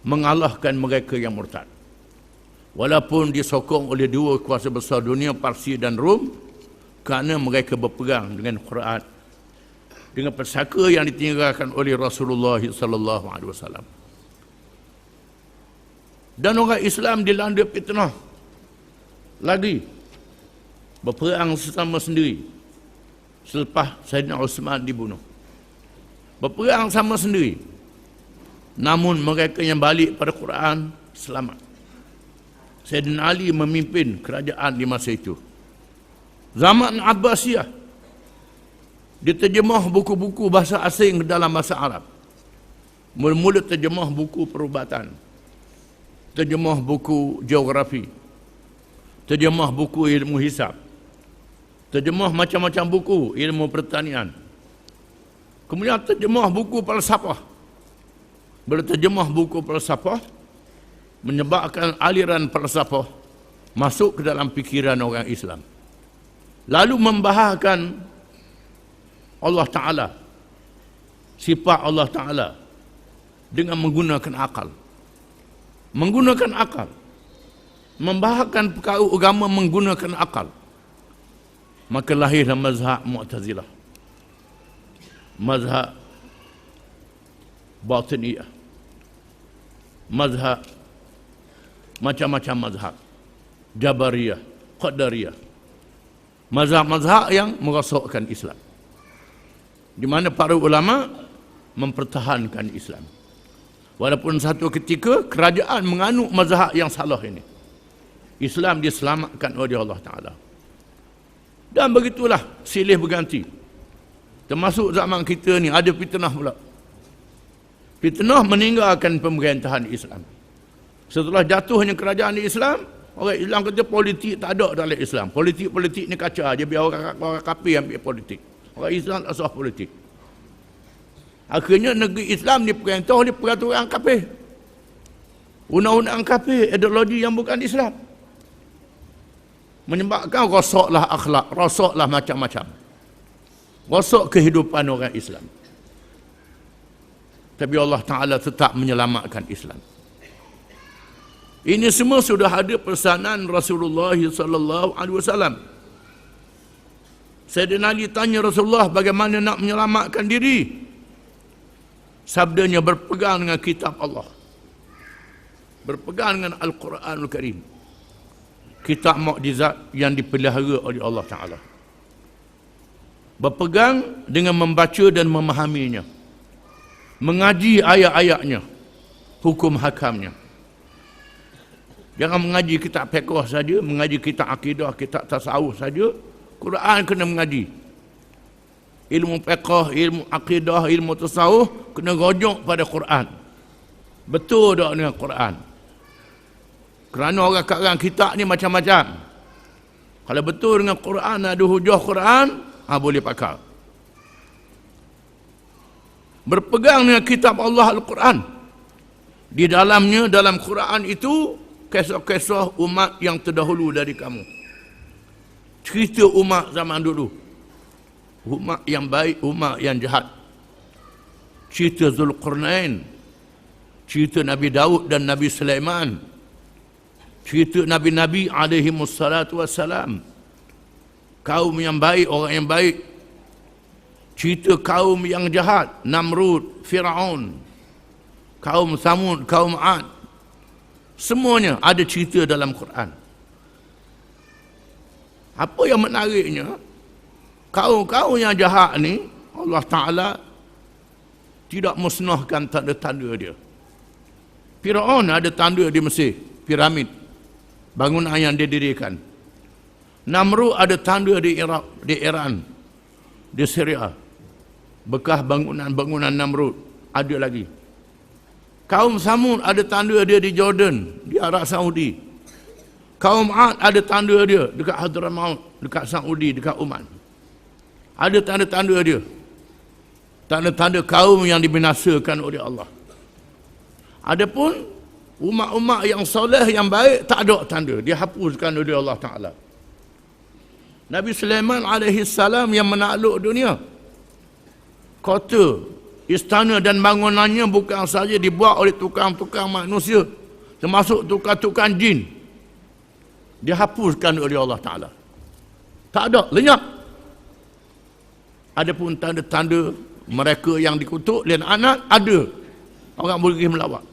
Speaker 1: mengalahkan mereka yang murtad. Walaupun disokong oleh dua kuasa besar dunia, Parsi dan Rom, kerana mereka berpegang dengan Quran, dengan pesaka yang ditinggalkan oleh Rasulullah sallallahu alaihi wasallam. Dan orang Islam dilanda fitnah lagi, berperang sesama sendiri selepas Saidina Osman dibunuh. Berperang sama sendiri, namun mereka yang balik pada Quran selamat. Saidina Ali memimpin kerajaan di masa itu. Zaman Abbasiyah, diterjemah buku-buku bahasa asing dalam bahasa Arab. Mula-mula terjemah buku perubatan, terjemah buku geografi, terjemah buku ilmu hisab, terjemah macam-macam buku ilmu pertanian. Kemudian terjemah buku falsafah. Bila terjemah buku falsafah, menyebabkan aliran falsafah masuk ke dalam fikiran orang Islam. Lalu membahagikan Allah Ta'ala, sifat Allah Ta'ala dengan menggunakan akal. Menggunakan akal. Membahagikan perkara agama menggunakan akal. Maka lahirlah mazhab Mu'tazilah, mazhab Batiniyah, mazhab macam-macam mazhab, Jabariyah, Qadariyah, mazhab-mazhab yang merosakkan Islam, di mana para ulama mempertahankan Islam. Walaupun satu ketika kerajaan menganut mazhab yang salah ini, Islam diselamatkan oleh Allah Ta'ala. Dan begitulah silih berganti. Termasuk zaman kita ni ada fitnah pula. Fitnah meninggalkan pemerintahan Islam. Setelah jatuhnya kerajaan Islam, orang Islam kata politik tak ada dalam Islam. Politik ni kacau je, biar orang kafir ambil politik. Orang Islam tak sah politik. Akhirnya negeri Islam diperintah oleh peraturan kafir. Undang-undang kafir, ideologi yang bukan Islam. Menyebabkan rosaklah akhlak, rosaklah macam-macam. Rosak kehidupan orang Islam. Tapi Allah Ta'ala tetap menyelamatkan Islam. Ini semua sudah ada pesanan Rasulullah sallallahu alaihi wasallam. Sayyidina Ali tanya Rasulullah bagaimana nak menyelamatkan diri. Sabdanya berpegang dengan kitab Allah. Berpegang dengan Al-Quranul Karim. Kitab mukjizat yang dipelihara oleh Allah Ta'ala. Berpegang dengan membaca dan memahaminya. Mengaji ayat-ayatnya. Hukum hakamnya. Jangan mengaji kitab fiqh saja, mengaji kitab akidah, kitab tasawuf saja. Quran kena mengaji. Ilmu fiqh, ilmu akidah, ilmu tasawuf kena rujuk pada Quran. Betul tak dengan Quran? Kerana orang sekarang kitab ni macam-macam. Kalau betul dengan Quran, ada hujah Quran, boleh pakai. Berpegang dengan kitab Allah Al-Quran. Di dalamnya, dalam Quran itu, kisah-kisah umat yang terdahulu dari kamu. Cerita umat zaman dulu. Umat yang baik, umat yang jahat. Cerita Zulqarnain. Cerita Nabi Daud dan Nabi Sulaiman. Cerita Nabi-Nabi alaihimussalatu wassalam. Kaum yang baik, orang yang baik. Cerita kaum yang jahat. Namrud, Fir'aun. Kaum Samud, kaum Ad. Semuanya ada cerita dalam Quran. Apa yang menariknya, kaum-kaum yang jahat ni, Allah Ta'ala tidak musnahkan tanda-tanda dia. Fir'aun ada tanda di Mesir, piramid, bangunan yang dia dirikan. Namrud ada tanda di Iraq, di Iran, di Syria. Bekas bangunan-bangunan Namrud ada lagi. Kaum Samud ada tanda dia di Jordan, di Arab Saudi. Kaum Ad ada tanda dia dekat Hadramaut, dekat Saudi, dekat Oman. Ada tanda-tanda dia. Tanda-tanda kaum yang dibinasakan oleh Allah. Adapun umat-umat yang soleh, yang baik, tak ada tanda. Dihapuskan oleh Allah Ta'ala. Nabi Sulaiman alaihi salam yang menakluk dunia. Kota, istana dan bangunannya bukan saja dibuat oleh tukang-tukang manusia, termasuk tukang-tukang jin. Dihapuskan oleh Allah Ta'ala. Tak ada, lenyap. Adapun tanda-tanda mereka yang dikutuk dan anak ada. Orang boleh pergi melawat.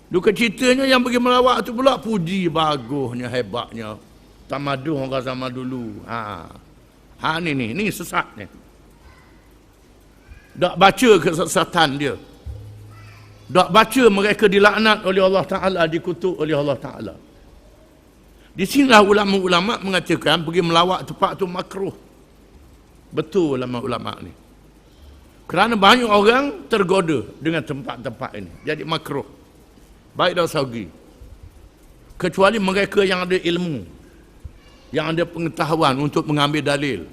Speaker 1: Duka ceritanya yang pergi melawat tu pula puji bagusnya, hebatnya. Tamadun orang zaman dulu. Ni sesat ni. Tak baca kesesatan dia. Tak baca mereka dilaknat oleh Allah Ta'ala, dikutuk oleh Allah Ta'ala. Di sinilah ulama-ulama mengatakan pergi melawat tempat tu makruh. Betul ulama-ulama ni. Kerana banyak orang tergoda dengan tempat-tempat ini. Jadi makruh. Baik dah sagi. Kecuali mereka yang ada ilmu, yang ada pengetahuan untuk mengambil dalil.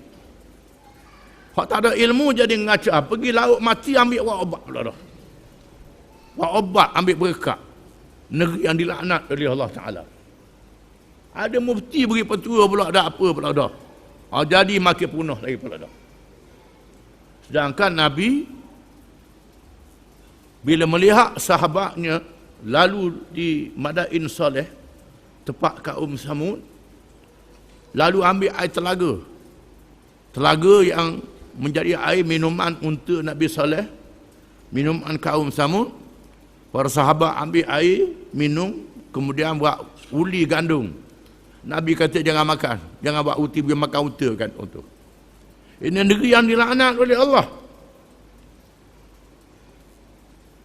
Speaker 1: Hak tak ada ilmu jadi ngaca. Pergi laut mati ambil wak obat pula dah. Wak obat ambil berkat. Negeri yang dilaknat oleh Allah Ta'ala. Ada mufti beri petua pula dah, apa pula dah. Jadi makin punah lagi pula dah. Sedangkan Nabi bila melihat sahabatnya lalu di Madain Saleh, tempat kaum Samud, lalu ambil air telaga. Telaga yang menjadi air minuman untuk Nabi Saleh, minuman kaum Samud. Para sahabat ambil air, minum, kemudian buat uli gandum. Nabi kata jangan makan, jangan buat uti, pergi makan unta kan untuk. Ini negeri yang dilaknat oleh Allah.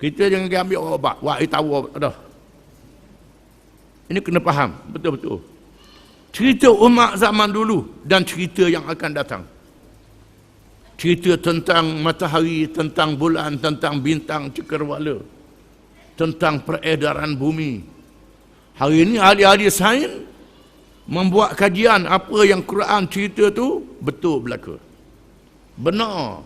Speaker 1: Kita jangan pergi ambil obat, buat air tawar dah. Ini kena faham, betul-betul. Cerita umat zaman dulu dan cerita yang akan datang. Cerita tentang matahari, tentang bulan, tentang bintang cakrawala, tentang peredaran bumi. Hari ini ahli-ahli sains membuat kajian apa yang Quran cerita tu betul berlaku. Benar.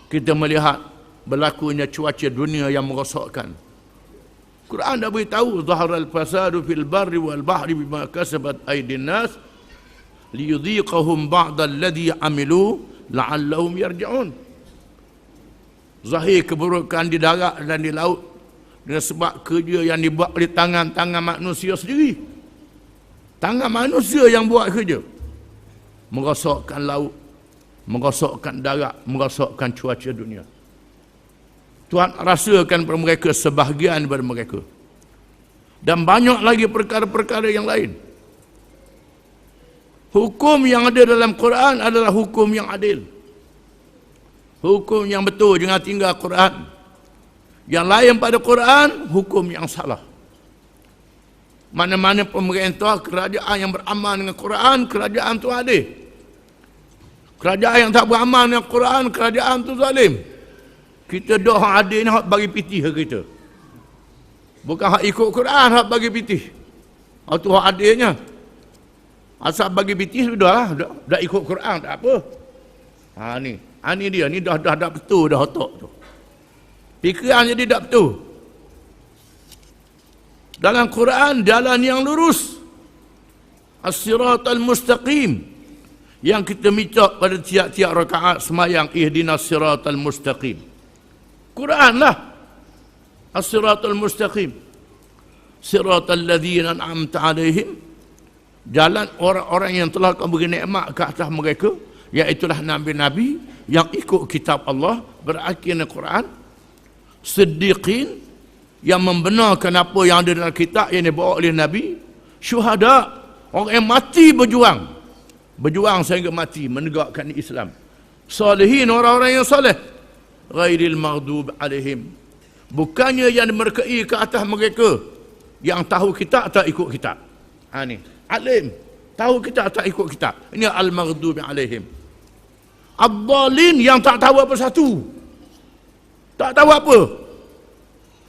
Speaker 1: Kita melihat berlakunya cuaca dunia yang merosakkan. Quran dah beritahu zaharal fasadu fil barri wal bahri bima kasabat aydin nas liyudhiqahum ba'da alladhi amilu la'allahum yarji'un. Zahir keburukan di darat dan di laut dengan sebab kerja yang dibuat oleh tangan-tangan manusia sendiri. Tangan manusia yang buat kerja. Merosakkan laut, merosakkan darat, merosakkan cuaca dunia. Tuhan rasakan pada mereka sebahagian daripada mereka. Dan banyak lagi perkara-perkara yang lain. Hukum yang ada dalam Quran adalah hukum yang adil. Hukum yang betul, jangan tinggal Quran. Yang lain pada Quran, hukum yang salah. Mana-mana pemerintah, kerajaan yang beramal dengan Quran, kerajaan tu adil. Kerajaan yang tak beramal dengan Quran, kerajaan tu zalim. Kita dah hak adil ni hak bagi pitih ke kita. Bukan hak ikut Quran, hak bagi pitih. Itu hak adilnya. Asal bagi pitih sudahlah, dah ikut Quran tak apa. Ni dia, ni dah betul dah otak tu. Fikiran jadi tak betul. Dalam Quran jalan yang lurus. As-siratal mustaqim. Yang kita minta pada tiap-tiap rakaat semayang, ihdinas siratal mustaqim. Quran lah. As-siratal mustaqim. Siratal ladzina an'amta alaihim. Jalan orang-orang yang telah kau beri nikmat ke atas mereka, iaitulah nabi-nabi yang ikut kitab Allah, berakhir dengan Quran. Siddiqin, yang membenarkan apa yang ada dalam kitab yang dibawa oleh Nabi. Syuhada, orang yang mati berjuang sehingga mati menegakkan Islam. Salihin, orang-orang yang saleh. Ghairil maghdub alaihim, bukannya yang dimerkai ke atas mereka yang tahu kitab tak ikut kitab. Ni alim, tahu kitab tak ikut kitab. Ini al-maghdub alaihim. Ad-dhalin, yang tak tahu apa satu, tak tahu apa.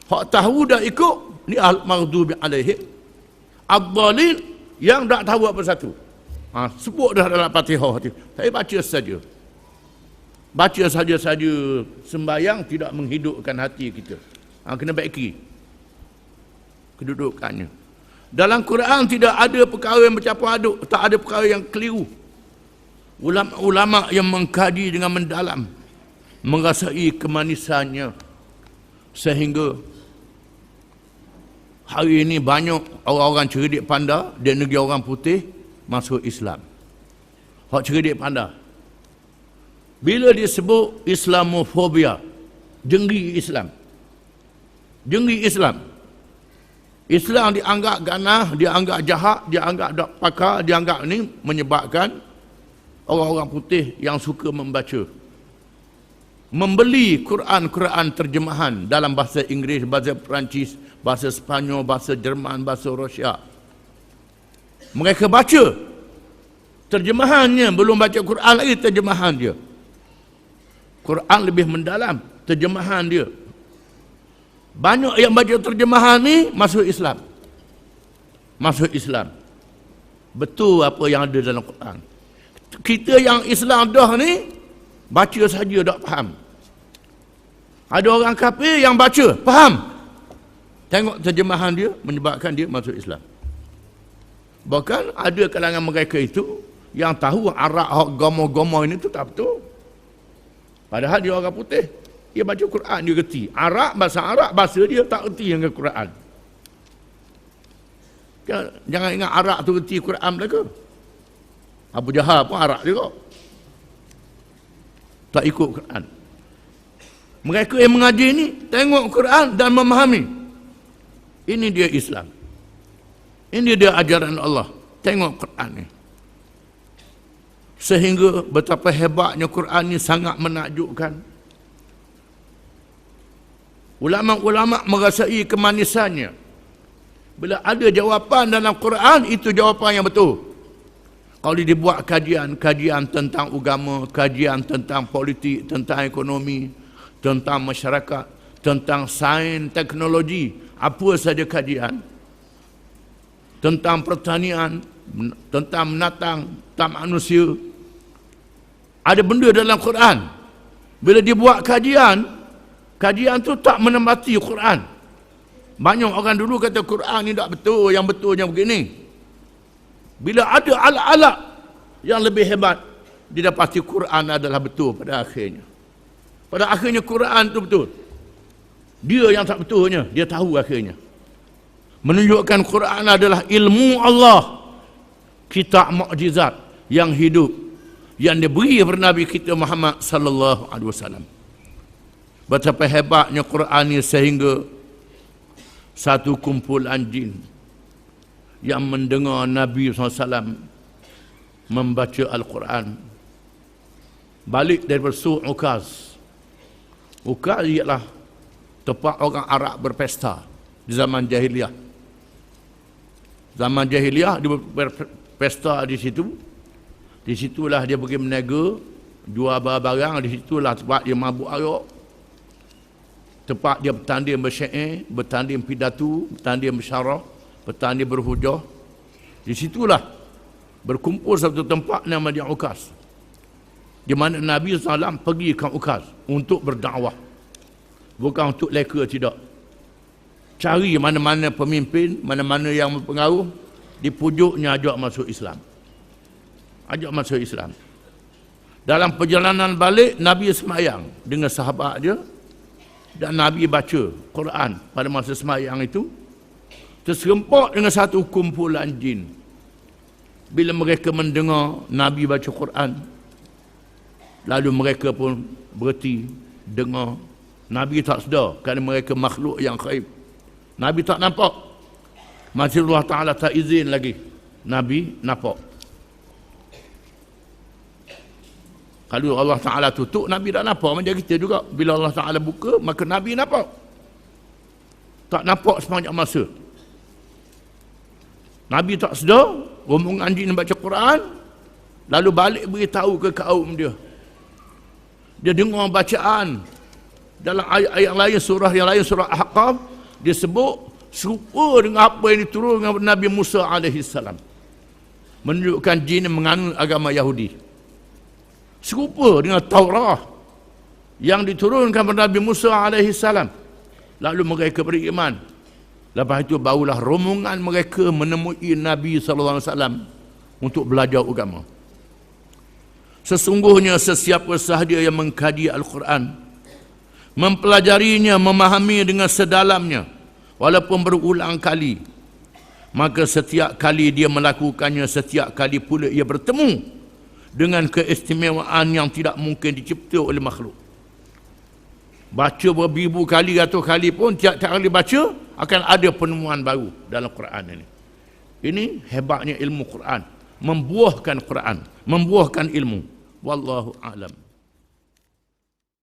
Speaker 1: Hak tahu dah ikut, ni al-maghdub alaihim. Ad-dhalin, yang tak tahu apa satu. Sebut dah dalam Fatihah tu. Saya baca saja. Baca saja-saja sembahyang tidak menghidupkan hati kita. Kena baiki kedudukannya. Dalam Quran tidak ada perkara yang bercampur aduk, tak ada perkara yang keliru. Ulama-ulama yang mengkaji dengan mendalam, merasai kemanisannya, sehingga hari ini banyak orang-orang cerdik pandai di negeri orang putih masuk Islam. Hak cerdik pandai. Bila dia sebut Islamofobia, dengki Islam. Dengki Islam. Islam dianggap ganah, dianggap jahat, dianggap tak pakar, dianggap ni menyebabkan orang-orang putih yang suka membaca, membeli Quran terjemahan dalam bahasa Inggeris, bahasa Perancis, bahasa Sepanyol, bahasa Jerman, bahasa Rusia. Mereka baca terjemahannya, belum baca Quran lagi, terjemahan dia. Quran lebih mendalam, terjemahan dia. Banyak yang baca terjemahan ni masuk Islam. Masuk Islam. Betul apa yang ada dalam Quran. Kita yang Islam dah ni baca saja tak faham. Ada orang kafir yang baca faham. Tengok terjemahan dia menyebabkan dia masuk Islam. Bahkan ada kalangan mereka itu yang tahu Arab gomo-gomo ini tu tak betul. Padahal dia orang putih. Dia baca Quran, dia reti. Arab, bahasa dia tak reti dengan Quran. Jangan ingat Arab tu reti Quran mereka. Abu Jahal pun Arab juga. Tak ikut Quran. Mereka yang mengaji ni, tengok Quran dan memahami. Ini dia Islam. Ini dia ajaran Allah. Tengok Quran ni. Sehingga betapa hebatnya Quran ni sangat menakjubkan. Ulama-ulama merasai kemanisannya. Bila ada jawapan dalam Quran, itu jawapan yang betul. Kalau dibuat kajian tentang agama, kajian tentang politik, tentang ekonomi, tentang masyarakat, tentang sains, teknologi, apa saja kajian, tentang pertanian, tentang binatang, tentang manusia, ada benda dalam Quran. Bila dibuat kajian tu tak menempati Quran. Banyak orang dulu kata Quran ni tak betul, yang betulnya begini. Bila ada alat-alat yang lebih hebat, didapati Quran adalah betul pada akhirnya. Pada akhirnya Quran tu betul. Dia yang tak betulnya, dia tahu akhirnya. Menunjukkan Quran adalah ilmu Allah, kitab mukjizat yang hidup, yang diberi kepada Nabi kita Muhammad sallallahu alaihi wasallam. Betapa hebatnya Quran ini sehingga satu kumpulan jin yang mendengar Nabi SAW membaca Al-Quran balik daripada Suq Ukaz. Ukaz ialah tempat orang Arab berpesta di zaman jahiliah. Zaman jahiliah dia berpesta di situ. Di situlah dia pergi meniaga, jual barang-barang, di situlah tempat dia mabuk arak. Tempat dia bertanding bersyair, bertanding pidato, bertanding bersyarah, bertanding berhujah. Di situlah berkumpul satu tempat nama dia Ukaz. Di mana Nabi SAW pergi ke Ukaz untuk berdakwah. Bukan untuk leka, tidak. Cari mana-mana pemimpin, mana-mana yang berpengaruh, dipujuknya ajak masuk Islam. Ajak masuk Islam. Dalam perjalanan balik, Nabi semayang dengan sahabat dia. Dan Nabi baca Quran pada masa semayang itu, terserempak dengan satu kumpulan jin. Bila mereka mendengar Nabi baca Quran, lalu mereka pun berhenti dengar. Nabi tak sedar kerana mereka makhluk yang gaib. Nabi tak nampak. Masih Allah Ta'ala tak izin lagi Nabi nampak. Kalau Allah Ta'ala tutup, Nabi tak nampak. Macam kita juga. Bila Allah Ta'ala buka, maka Nabi nampak. Tak nampak sepanjang masa. Nabi tak sedar, rombongan jin baca Quran, lalu balik beritahu ke kaum dia. Dia dengar bacaan. Dalam ayat-ayat lain, surah yang lain, surah Ahqaf, dia sebut serupa dengan apa yang diturunkan kepada Nabi Musa AS. Menunjukkan jin menganut agama Yahudi. Serupa dengan Taurat yang diturunkan kepada Nabi Musa AS. Lalu mereka beriman. Lepas itu barulah rombongan mereka menemui Nabi SAW untuk belajar agama. Sesungguhnya sesiapa sahaja yang mengkaji Al-Quran, mempelajarinya, memahami dengan sedalamnya, walaupun berulang kali, maka setiap kali dia melakukannya, setiap kali pula ia bertemu dengan keistimewaan yang tidak mungkin dicipta oleh makhluk. Baca beribu kali, ratus kali pun, tiap-tiap kali baca akan ada penemuan baru dalam Quran ini. Ini hebatnya ilmu Quran, membuahkan Quran, membuahkan ilmu. Wallahu a'lam.